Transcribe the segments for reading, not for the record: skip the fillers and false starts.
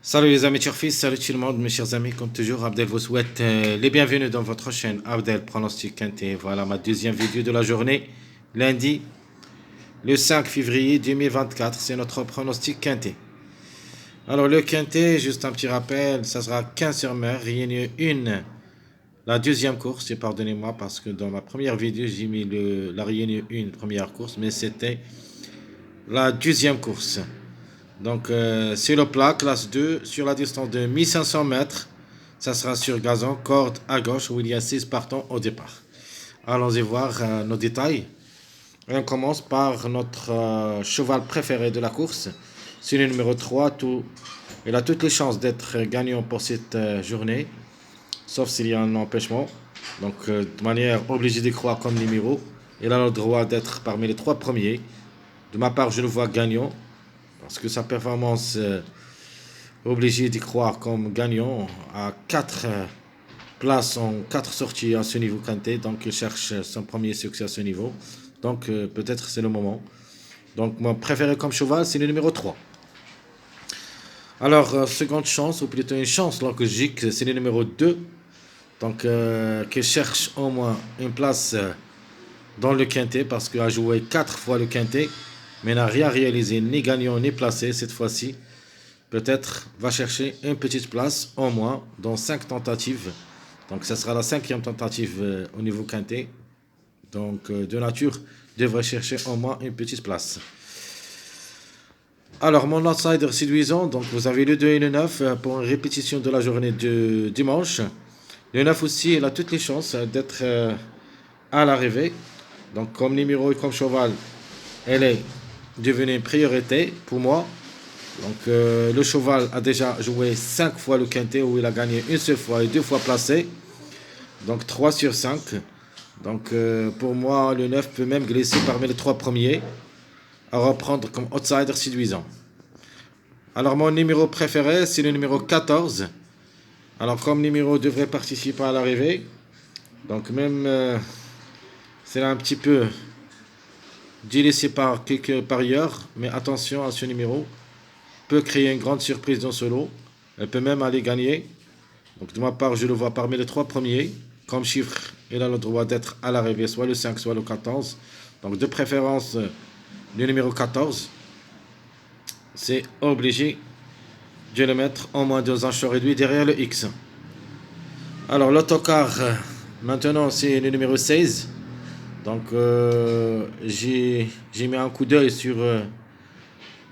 Salut les amis turfis, salut tout le monde, mes chers amis. Comme toujours, Abdel vous souhaite les bienvenus dans votre chaîne Abdel Pronostic Quintet. Voilà ma deuxième vidéo de la journée, lundi, le 5 février 2024. C'est notre pronostic Quintet. Alors, le Quintet, juste un petit rappel, ça sera 15 sur mer, Réunion 1, la deuxième course. Et pardonnez-moi parce que dans ma première vidéo, j'ai mis la Réunion 1, première course, mais c'était la deuxième course. Donc, c'est le plat, classe 2, sur la distance de 1500 mètres. Ça sera sur gazon, corde à gauche, où il y a 6 partants au départ. Allons-y voir nos détails. Et on commence par notre cheval préféré de la course. C'est le numéro 3. Il a toutes les chances d'être gagnant pour cette journée, sauf s'il y a un empêchement. Donc, de manière obligée d'y croire comme numéro. Il a le droit d'être parmi les 3 premiers. De ma part, je le vois gagnant. Parce que sa performance obligé d'y croire comme gagnant à 4 places en 4 sorties à ce niveau quintet. Donc il cherche son premier succès à ce niveau. Donc peut-être c'est le moment. Donc mon préféré comme cheval, c'est le numéro 3. Alors seconde chance, ou plutôt une chance logique, c'est le numéro 2. Donc qui cherche au moins une place dans le quintet parce qu'il a joué 4 fois le quintet, mais n'a rien réalisé, ni gagnant ni placé cette fois-ci. Peut-être va chercher une petite place au moins dans 5 tentatives. Donc ça sera la 5e tentative au niveau quintet. Donc de nature devrait chercher au moins une petite place. Alors mon outsider séduisant, donc vous avez le 2 et le 9 pour une répétition de la journée de dimanche. Le 9 aussi, il a toutes les chances d'être à l'arrivée. Donc comme numéro et comme cheval, elle est devenue une priorité pour moi. Donc le cheval a déjà joué 5 fois le quintet où il a gagné une seule fois et 2 fois placé. Donc 3 sur 5. Donc pour moi, le 9 peut même glisser parmi les 3 premiers à reprendre comme outsider séduisant. Alors mon numéro préféré, c'est le numéro 14. Alors comme numéro devrait participer à l'arrivée. Donc même c'est un petit peu délaissé par quelques parieurs. Mais attention à ce numéro. Peut créer une grande surprise dans ce lot. Elle peut même aller gagner. Donc de ma part, je le vois parmi les 3 premiers. Comme chiffre, il a le droit d'être à l'arrivée, soit le 5, soit le 14. Donc de préférence, le numéro 14. C'est obligé de le mettre au moins dans un choix réduit derrière le X. Alors l'autocar, maintenant c'est le numéro 16. Donc j'ai mis un coup d'œil sur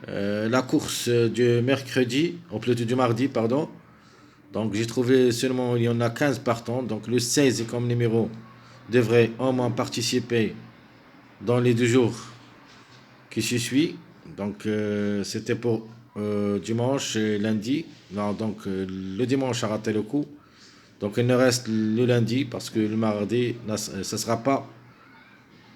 la course du mercredi, ou plutôt du mardi, pardon. Donc j'ai trouvé seulement, il y en a 15 partants. Donc le 16 comme numéro devrait au moins participer dans les 2 jours qui se suivent. Donc c'était pour dimanche et lundi. Non, donc le dimanche a raté le coup. Donc il ne reste le lundi parce que le mardi, ça ne sera pas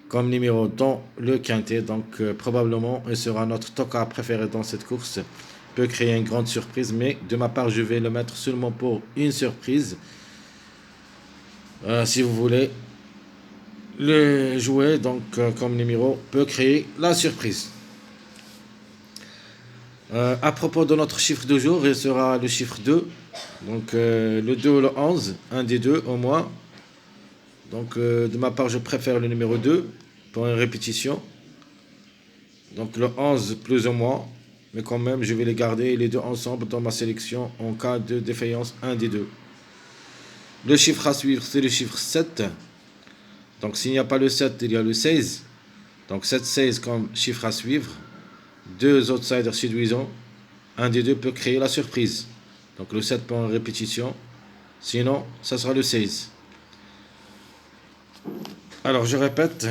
comme numéro dans le quintet. Donc probablement il sera notre tocard préféré dans cette course. Peut créer une grande surprise, mais de ma part je vais le mettre seulement pour une surprise. Si vous voulez le jouer, donc comme numéro peut créer la surprise. À propos de notre chiffre de jour, il sera le chiffre 2. Donc le 2 ou le 11, un des deux au moins. Donc de ma part je préfère le numéro 2 pour une répétition. Donc le 11 plus ou moins. Mais quand même, je vais les garder les deux ensemble dans ma sélection en cas de défaillance, un des deux. Le chiffre à suivre, c'est le chiffre 7. Donc s'il n'y a pas le 7, il y a le 16. Donc 7, 16 comme chiffre à suivre. 2 outsiders séduisants. Un des deux peut créer la surprise. Donc le 7 pour une répétition. Sinon, ça sera le 16. Alors je répète.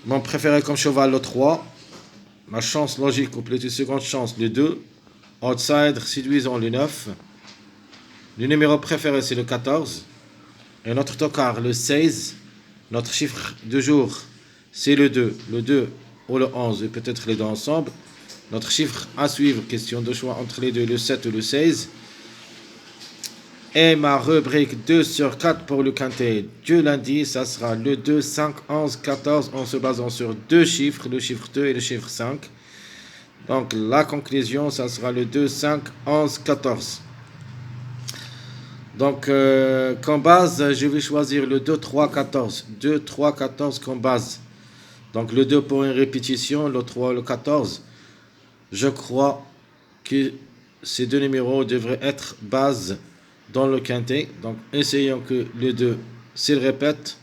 Mon préféré comme cheval, le 3. Ma chance logique, ou plutôt seconde chance, le 2. Outsider séduisant, le 9. Le numéro préféré, c'est le 14. Et notre tocard, le 16. Notre chiffre de jour, c'est le 2. Le 2 ou le 11, et peut-être les deux ensemble. Notre chiffre à suivre, question de choix entre les deux, le 7 ou le 16. Et ma rubrique 2 sur 4 pour le quintet du lundi, ça sera le 2, 5, 11, 14, en se basant sur 2 chiffres, le chiffre 2 et le chiffre 5. Donc la conclusion, ça sera le 2, 5, 11, 14. Donc comme base, je vais choisir le 2, 3, 14. 2, 3, 14 comme base. Donc le 2 pour une répétition, le 3, le 14. Je crois que ces deux numéros devraient être base dans le quintet. Donc essayons que le 2 s'il répète,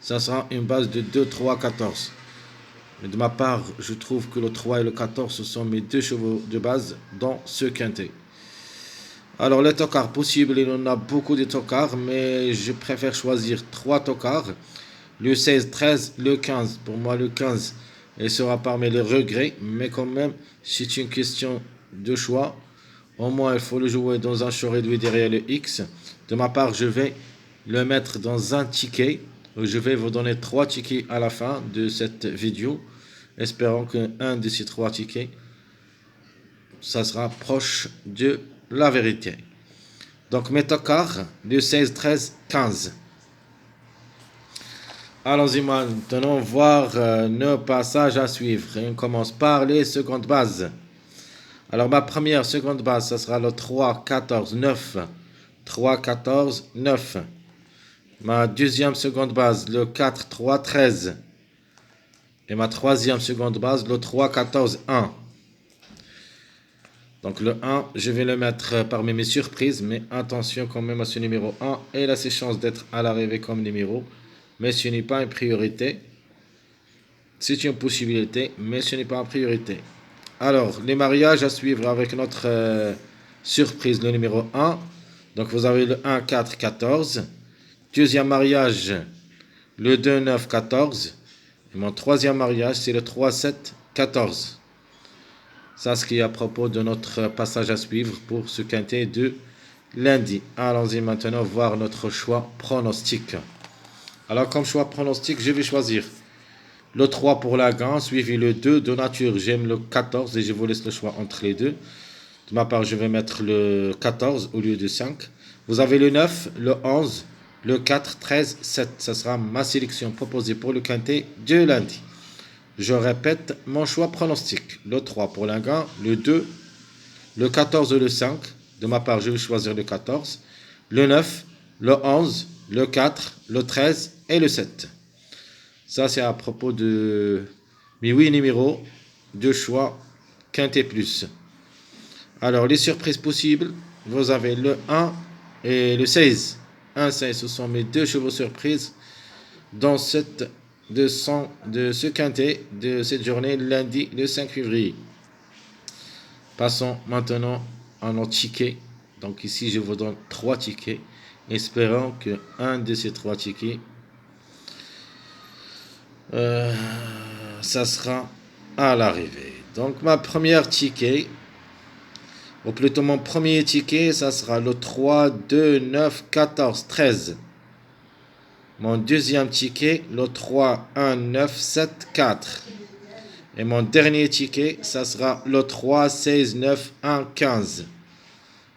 ça sera une base de 2, 3, 14. Mais de ma part, je trouve que le 3 et le 14, ce sont mes deux chevaux de base dans ce quintet. Alors les tocards possibles, il y en a beaucoup de tocards, mais je préfère choisir 3 tocards. Le 16, 13, le 15. Pour moi, le 15, il sera parmi les regrets, mais quand même, c'est une question de choix. Au moins, il faut le jouer dans un choix réduit derrière le X. De ma part, je vais le mettre dans un ticket. Je vais vous donner 3 tickets à la fin de cette vidéo. Espérons qu'un de ces 3 tickets, ça sera proche de la vérité. Donc, mes tocards, le 16, 13, 15. Allons-y maintenant voir nos passages à suivre. Et on commence par les secondes bases. Alors ma première seconde base, ça sera le 3, 14, 9. 3, 14, 9. Ma deuxième seconde base, le 4, 3, 13. Et ma troisième seconde base, le 3, 14, 1. Donc le 1, je vais le mettre parmi mes surprises, mais attention quand même à ce numéro 1. Il a ses chances d'être à l'arrivée comme numéro, mais ce n'est pas une priorité. C'est une possibilité, mais ce n'est pas une priorité. Alors, les mariages à suivre avec notre surprise, le numéro 1. Donc, vous avez le 1, 4, 14. Deuxième mariage, le 2, 9, 14. Et mon troisième mariage, c'est le 3, 7, 14. Ça, ce qui est à propos de notre passage à suivre pour ce quintet de lundi. Allons-y maintenant voir notre choix pronostic. Alors, comme choix pronostic, je vais choisir le 3 pour la gagne, suivi le 2. De nature, j'aime le 14 et je vous laisse le choix entre les deux. De ma part, je vais mettre le 14 au lieu de 5. Vous avez le 9, le 11, le 4, 13, 7. Ça sera ma sélection proposée pour le quintet de lundi. Je répète mon choix pronostic. Le 3 pour la gagne, le 2, le 14 et le 5. De ma part, je vais choisir le 14, le 9, le 11, le 4, le 13 et le 7. Ça, c'est à propos de mes 8 numéros de choix quintet plus. Alors, les surprises possibles, vous avez le 1 et le 16. 1, 16, ce sont mes deux chevaux surprises dans de ce quintet de cette journée, lundi, le 5 février. Passons maintenant à nos tickets. Donc ici, je vous donne 3 tickets. Espérons que un de ces 3 tickets, ça sera à l'arrivée. Donc ma première ticket, ou plutôt mon premier ticket, ça sera le 3, 2, 9, 14, 13. Mon deuxième ticket, le 3, 1, 9, 7, 4. Et mon dernier ticket, ça sera le 3, 16, 9, 1, 15.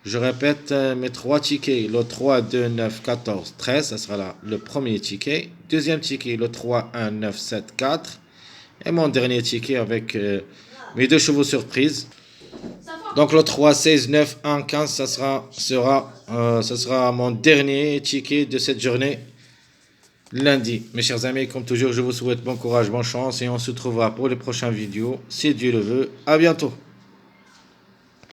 Je répète mes 3 tickets, le 3, 2, 9, 14, 13, ça sera là le premier ticket. Deuxième ticket, le 3, 1, 9, 7, 4. Et mon dernier ticket avec mes deux chevaux surprises. Donc le 3, 16, 9, 1, 15, ça sera mon dernier ticket de cette journée lundi. Mes chers amis, comme toujours, je vous souhaite bon courage, bonne chance et on se retrouvera pour les prochaines vidéos, si Dieu le veut. À bientôt.